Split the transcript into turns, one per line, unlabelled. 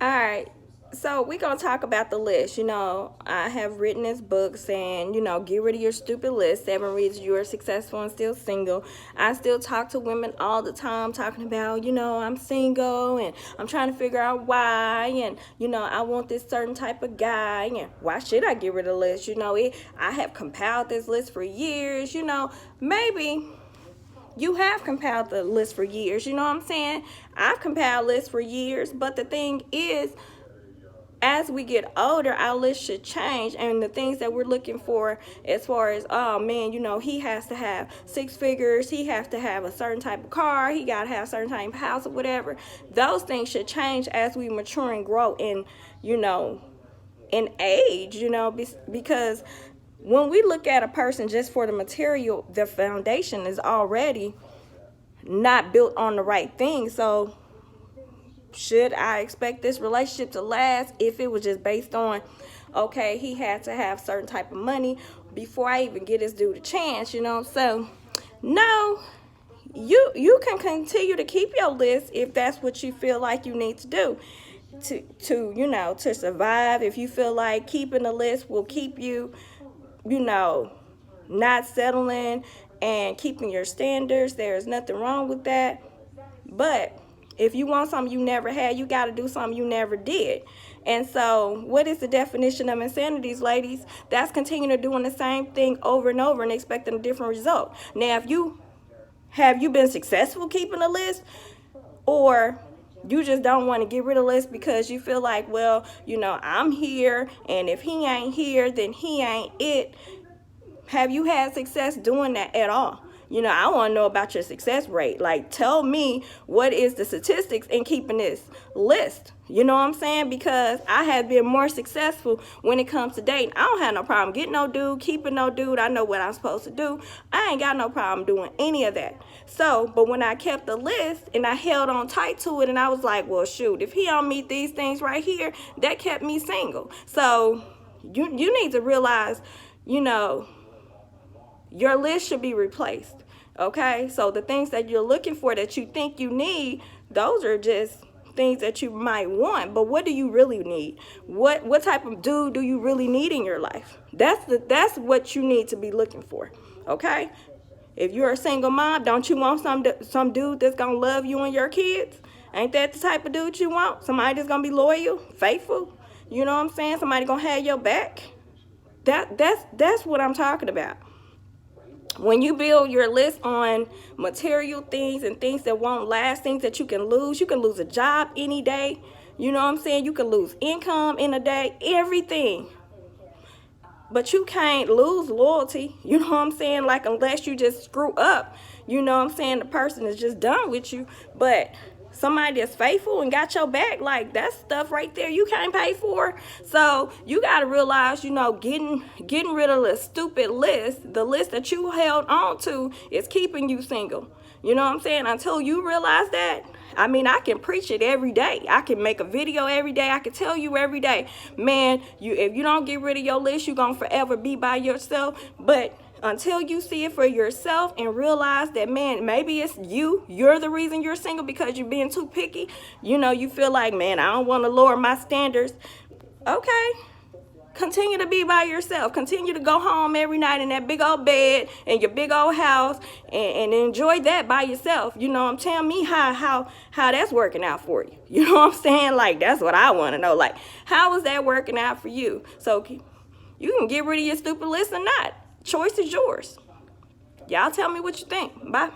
All right. So we're gonna talk about the list. I have written this book saying, get rid of your stupid list. 7 reasons you are successful and still single. I still talk to women all the time talking about, I'm single and I'm trying to figure out why, and I want this certain type of guy, and why should I get rid of the list? I have compiled this list for years. Maybe you have compiled the list for years. You know what I'm saying? I've compiled lists for years, but the thing is, as we get older, our list should change, and the things that we're looking for, as far as, oh man, he has to have 6 figures, he has to have a certain type of car, he got to have a certain type of house or whatever. Those things should change as we mature and grow in age, because when we look at a person just for the material, the foundation is already not built on the right thing. So should I expect this relationship to last if it was just based on, okay, he had to have certain type of money before I even get his dude a chance? So no, you can continue to keep your list if that's what you feel like you need to do to survive. If you feel like keeping a list will keep you not settling and keeping your standards, there's nothing wrong with that. But if you want something you never had, you got to do something you never did. And so what is the definition of insanity, ladies? That's continuing to doing the same thing over and over and expecting a different result. Now, have you been successful keeping a list, or you just don't want to get rid of the list because you feel like, well, I'm here, and if he ain't here, then he ain't it. Have you had success doing that at all? I want to know about your success rate. Like, tell me what is the statistics in keeping this list. You know what I'm saying? Because I have been more successful when it comes to dating. I don't have no problem getting no dude, keeping no dude. I know what I'm supposed to do. I ain't got no problem doing any of that. So, but when I kept the list and I held on tight to it, and I was like, well, shoot, if he don't meet these things right here, that kept me single. So you need to realize, your list should be replaced. Okay, so the things that you're looking for that you think you need, those are just things that you might want. But what do you really need? What type of dude do you really need in your life? That's what you need to be looking for. Okay, if you're a single mom, don't you want some dude that's gonna love you and your kids? Ain't that the type of dude you want? Somebody that's gonna be loyal, faithful. You know what I'm saying? Somebody gonna have your back. That's what I'm talking about. When you build your list on material things and things that won't last, things that you can lose a job any day. You know what I'm saying? You can lose income in a day, everything. But you can't lose loyalty. You know what I'm saying? Like, unless you just screw up, you know what I'm saying? The person is just done with you. But somebody that's faithful and got your back, like, that's stuff right there you can't pay for. So you got to realize, getting rid of the stupid list, the list that you held on to, is keeping you single. You know what I'm saying? Until you realize that, I can preach it every day. I can make a video every day. I can tell you every day, man, if you don't get rid of your list, you're going to forever be by yourself. But until you see it for yourself and realize that, man, maybe it's you're the reason you're single because you're being too picky. You feel like, man, I don't want to lower my standards. Okay. Continue to be by yourself. Continue to go home every night in that big old bed in your big old house and enjoy that by yourself. Tell me how that's working out for you. You know what I'm saying? Like, that's what I want to know. Like, how is that working out for you? So you can get rid of your stupid list or not. Choice is yours. Y'all tell me what you think. Bye.